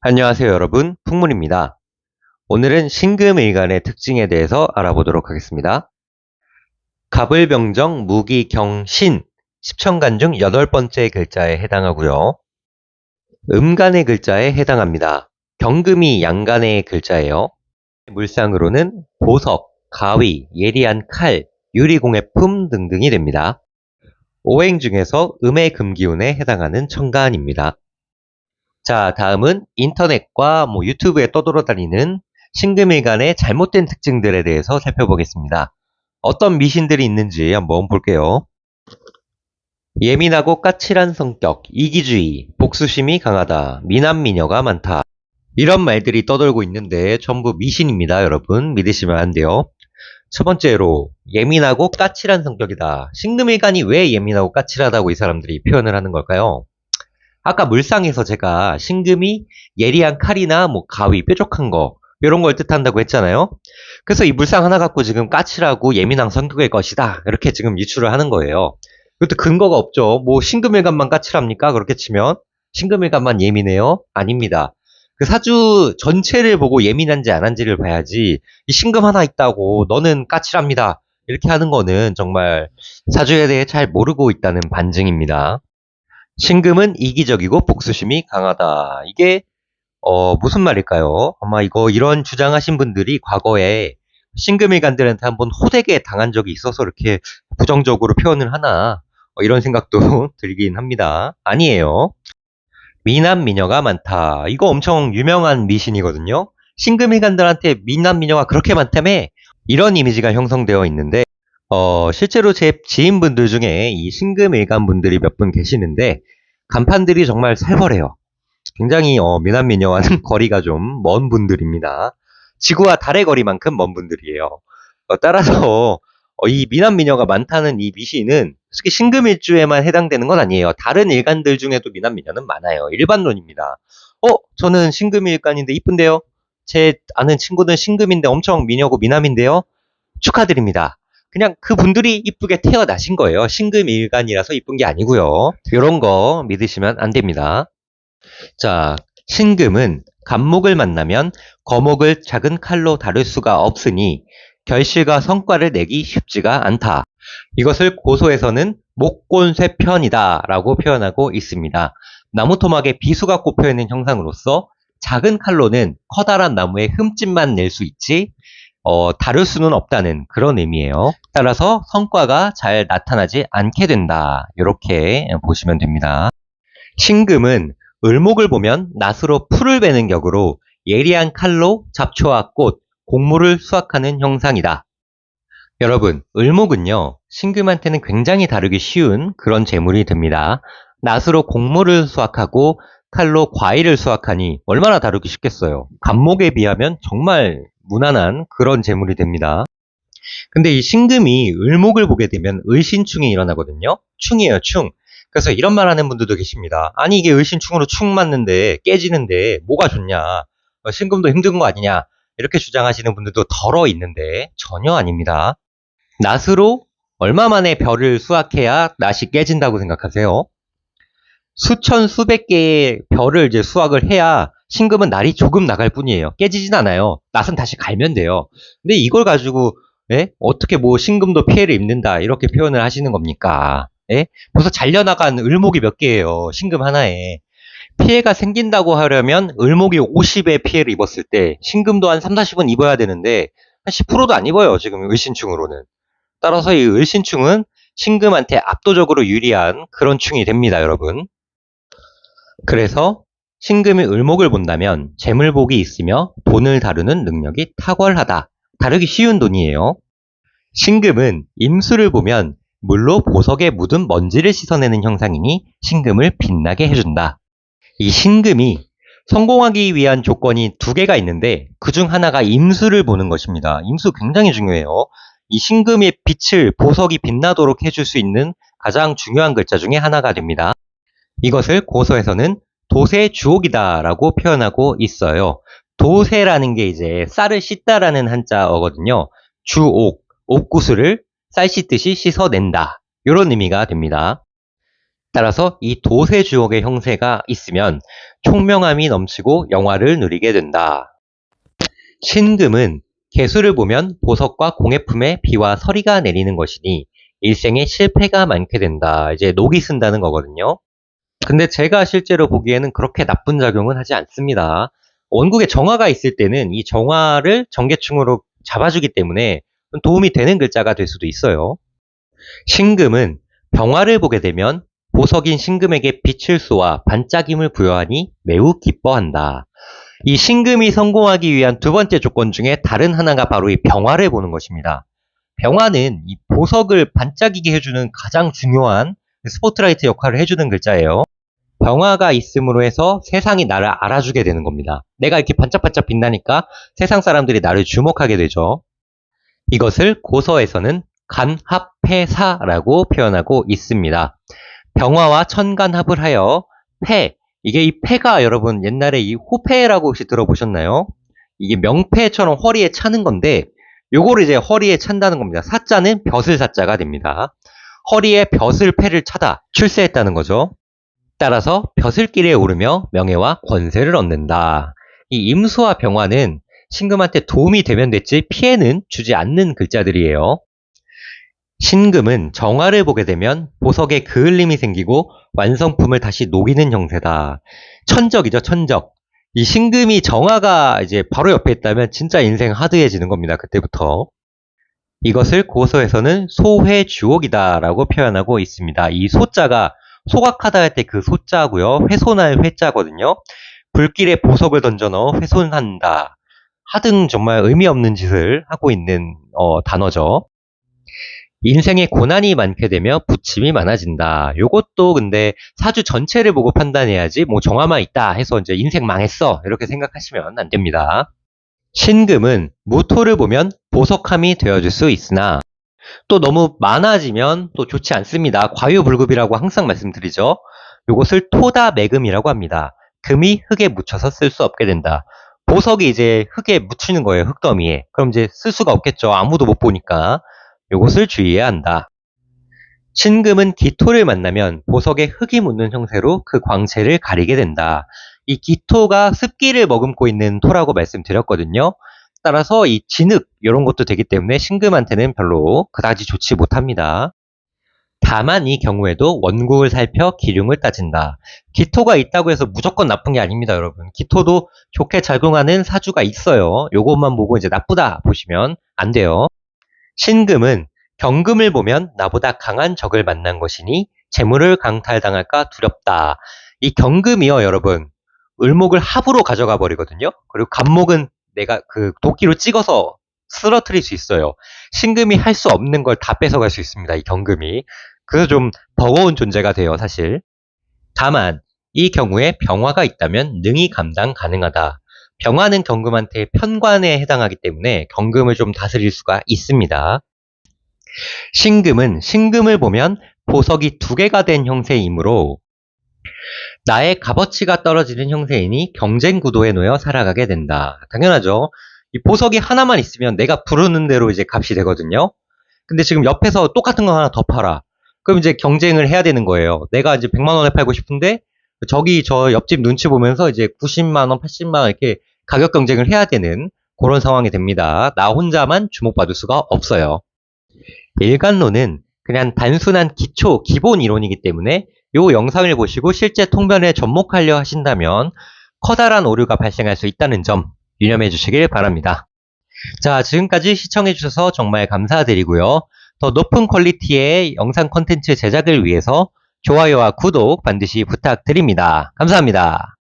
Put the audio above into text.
안녕하세요 여러분, 풍문입니다. 오늘은 신금일간의 특징에 대해서 알아보도록 하겠습니다. 갑을병정, 무기경, 신, 십천간 중 8번째 글자에 해당하고요. 음간의 글자에 해당합니다. 경금이 양간의 글자예요. 물상으로는 보석, 가위, 예리한 칼, 유리공예품 등등이 됩니다. 오행 중에서 음의 금기운에 해당하는 천간입니다. 자, 다음은 인터넷과 유튜브에 떠돌아다니는 신금일간의 잘못된 특징들에 대해서 살펴보겠습니다. 어떤 미신들이 있는지 한번 볼게요. 예민하고 까칠한 성격, 이기주의, 복수심이 강하다, 미남미녀가 많다. 이런 말들이 떠돌고 있는데 전부 미신입니다, 여러분. 믿으시면 안 돼요. 첫 번째로 예민하고 까칠한 성격이다. 신금일간이 왜 예민하고 까칠하다고 이 사람들이 표현을 하는 걸까요? 아까 물상에서 제가 신금이 예리한 칼이나 가위, 뾰족한 거 이런 걸 뜻한다고 했잖아요. 그래서 이 물상 하나 갖고 지금 까칠하고 예민한 성격일 것이다. 이렇게 지금 유추를 하는 거예요. 이것도 근거가 없죠. 신금일간만 까칠합니까? 그렇게 치면 신금일간만 예민해요? 아닙니다. 그 사주 전체를 보고 예민한지 안 한지를 봐야지 이 신금 하나 있다고 너는 까칠합니다. 이렇게 하는 거는 정말 사주에 대해 잘 모르고 있다는 반증입니다. 신금은 이기적이고 복수심이 강하다. 이게 무슨 말일까요? 아마 이런 주장하신 분들이 과거에 신금일간들한테 한번 호되게 당한 적이 있어서 이렇게 부정적으로 표현을 하나 이런 생각도 들긴 합니다. 아니에요. 미남 미녀가 많다. 이거 엄청 유명한 미신이거든요. 신금일간들한테 미남 미녀가 그렇게 많다며 이런 이미지가 형성되어 있는데 실제로 제 지인분들 중에 이 신금일간 분들이 몇 분 계시는데 간판들이 정말 살벌해요. 굉장히 미남 미녀와는 거리가 좀 먼 분들입니다. 지구와 달의 거리만큼 먼 분들이에요. 따라서 이 미남 미녀가 많다는 이 미신은 솔직히 신금일주에만 해당되는 건 아니에요. 다른 일간들 중에도 미남 미녀는 많아요. 일반론입니다. 저는 신금일간인데 이쁜데요? 제 아는 친구는 신금인데 엄청 미녀고 미남인데요? 축하드립니다. 그냥 그분들이 이쁘게 태어나신 거예요. 신금일간이라서 이쁜 게 아니고요. 이런 거 믿으시면 안 됩니다. 자, 신금은 간목을 만나면 거목을 작은 칼로 다룰 수가 없으니 결실과 성과를 내기 쉽지가 않다. 이것을 고소에서는 목곤쇠편이다 라고 표현하고 있습니다. 나무 토막에 비수가 꼽혀있는 형상으로서 작은 칼로는 커다란 나무의 흠집만 낼 수 있지 다룰 수는 없다는 그런 의미예요. 따라서 성과가 잘 나타나지 않게 된다. 이렇게 보시면 됩니다. 신금은 을목을 보면 낫으로 풀을 베는 격으로 예리한 칼로 잡초와 꽃, 곡물을 수확하는 형상이다. 여러분, 을목은요, 신금한테는 굉장히 다루기 쉬운 그런 재물이 됩니다. 낫으로 곡물을 수확하고 칼로 과일을 수확하니 얼마나 다루기 쉽겠어요. 간목에 비하면 정말 무난한 그런 재물이 됩니다. 근데 이 신금이 을목을 보게 되면 을신충이 일어나거든요. 충이에요, 충. 그래서 이런 말 하는 분들도 계십니다. 아니 이게 을신충으로 충 맞는데 깨지는데 뭐가 좋냐. 신금도 힘든 거 아니냐. 이렇게 주장하시는 분들도 덜어 있는데 전혀 아닙니다. 낫으로 얼마 만에 벼를 수확해야 낫이 깨진다고 생각하세요? 수천 수백 개의 벼를 이제 수확을 해야 신금은 날이 조금 나갈 뿐이에요. 깨지진 않아요. 낫은 다시 갈면 돼요. 근데 이걸 가지고 어떻게 신금도 피해를 입는다 이렇게 표현을 하시는 겁니까? 벌써 잘려나간 을목이 몇 개예요. 신금 하나에. 피해가 생긴다고 하려면 을목이 50의 피해를 입었을 때 신금도 한 3, 40은 입어야 되는데 한 10%도 안 입어요. 지금 을신충으로는. 따라서 이 을신충은 신금한테 압도적으로 유리한 그런 충이 됩니다, 여러분. 그래서 신금이 을목을 본다면 재물복이 있으며 돈을 다루는 능력이 탁월하다. 다루기 쉬운 돈이에요. 신금은 임수를 보면 물로 보석에 묻은 먼지를 씻어내는 형상이니 신금을 빛나게 해준다. 이 신금이 성공하기 위한 조건이 두 개가 있는데 그중 하나가 임수를 보는 것입니다. 임수 굉장히 중요해요. 이 신금의 빛을 보석이 빛나도록 해줄 수 있는 가장 중요한 글자 중에 하나가 됩니다. 이것을 고서에서는 도세 주옥이다라고 표현하고 있어요. 도세라는 게 이제 쌀을 씻다라는 한자어거든요. 주옥, 옥구슬을 쌀 씻듯이 씻어낸다. 이런 의미가 됩니다. 따라서 이 도세주옥의 형세가 있으면 총명함이 넘치고 영화를 누리게 된다. 신금은 개수를 보면 보석과 공예품에 비와 서리가 내리는 것이니 일생에 실패가 많게 된다. 이제 녹이 쓴다는 거거든요. 근데 제가 실제로 보기에는 그렇게 나쁜 작용은 하지 않습니다. 원국에 정화가 있을 때는 이 정화를 정계충으로 잡아주기 때문에 도움이 되는 글자가 될 수도 있어요. 신금은 병화를 보게 되면 보석인 신금에게 빛을 쏘아 반짝임을 부여하니 매우 기뻐한다. 이 신금이 성공하기 위한 두 번째 조건 중에 다른 하나가 바로 이 병화를 보는 것입니다. 병화는 이 보석을 반짝이게 해주는 가장 중요한 스포트라이트 역할을 해주는 글자예요. 병화가 있음으로 해서 세상이 나를 알아주게 되는 겁니다. 내가 이렇게 반짝반짝 빛나니까 세상 사람들이 나를 주목하게 되죠. 이것을 고서에서는 간합패사라고 표현하고 있습니다. 병화와 천간합을 하여 패, 이게 이 패가 여러분 옛날에 이 호패라고 혹시 들어보셨나요? 이게 명패처럼 허리에 차는 건데 요거를 이제 허리에 찬다는 겁니다. 사자는 벼슬 사자가 됩니다. 허리에 벼슬 패를 차다, 출세했다는 거죠. 따라서 벼슬길에 오르며 명예와 권세를 얻는다. 이 임수와 병화는 신금한테 도움이 되면 됐지 피해는 주지 않는 글자들이에요. 신금은 정화를 보게 되면 보석에 그을림이 생기고 완성품을 다시 녹이는 형세다. 천적이죠, 천적. 이 신금이 정화가 이제 바로 옆에 있다면 진짜 인생 하드해지는 겁니다. 그때부터. 이것을 고서에서는 소회주옥이다라고 표현하고 있습니다. 이 소자가 소각하다 할 때 그 소자고요. 훼손할 회자거든요. 불길에 보석을 던져 넣어 훼손한다. 하등 정말 의미 없는 짓을 하고 있는 단어죠. 인생에 고난이 많게 되며 부침이 많아진다. 요것도 근데 사주 전체를 보고 판단해야지 뭐 정화만 있다 해서 이제 인생 망했어 이렇게 생각하시면 안 됩니다. 신금은 무토를 보면 보석함이 되어줄 수 있으나 또 너무 많아지면 또 좋지 않습니다. 과유불급이라고 항상 말씀드리죠. 요것을 토다매금이라고 합니다. 금이 흙에 묻혀서 쓸 수 없게 된다. 보석이 이제 흙에 묻히는 거예요. 흙더미에. 그럼 이제 쓸 수가 없겠죠. 아무도 못 보니까. 요것을 주의해야 한다. 신금은 기토를 만나면 보석에 흙이 묻는 형태로 그 광채를 가리게 된다. 이 기토가 습기를 머금고 있는 토라고 말씀드렸거든요. 따라서 이 진흙 이런 것도 되기 때문에 신금한테는 별로 그다지 좋지 못합니다. 다만 이 경우에도 원국을 살펴 기륭을 따진다. 기토가 있다고 해서 무조건 나쁜 게 아닙니다, 여러분. 기토도 좋게 작용하는 사주가 있어요. 요것만 보고 이제 나쁘다 보시면 안 돼요. 신금은 경금을 보면 나보다 강한 적을 만난 것이니 재물을 강탈당할까 두렵다. 이 경금이요, 여러분. 을목을 합으로 가져가 버리거든요. 그리고 간목은 내가 그 도끼로 찍어서 쓰러뜨릴 수 있어요. 신금이 할 수 없는 걸 다 뺏어갈 수 있습니다. 이 경금이. 그래서 좀 버거운 존재가 돼요, 사실. 다만 이 경우에 병화가 있다면 능히 감당 가능하다. 병화는 경금한테 편관에 해당하기 때문에 경금을 좀 다스릴 수가 있습니다. 신금은 신금을 보면 보석이 두 개가 된 형태이므로 나의 값어치가 떨어지는 형태이니 경쟁 구도에 놓여 살아가게 된다. 당연하죠. 이 보석이 하나만 있으면 내가 부르는 대로 이제 값이 되거든요. 근데 지금 옆에서 똑같은 거 하나 더 팔아. 그럼 이제 경쟁을 해야 되는 거예요. 내가 이제 100만 원에 팔고 싶은데 저기 저 옆집 눈치 보면서 이제 90만 원, 80만 원 이렇게 가격 경쟁을 해야 되는 그런 상황이 됩니다. 나 혼자만 주목받을 수가 없어요. 일간론은 그냥 단순한 기초, 기본 이론이기 때문에 이 영상을 보시고 실제 통변에 접목하려 하신다면 커다란 오류가 발생할 수 있다는 점 유념해 주시길 바랍니다. 자, 지금까지 시청해 주셔서 정말 감사드리고요. 더 높은 퀄리티의 영상 콘텐츠 제작을 위해서 좋아요와 구독 반드시 부탁드립니다. 감사합니다.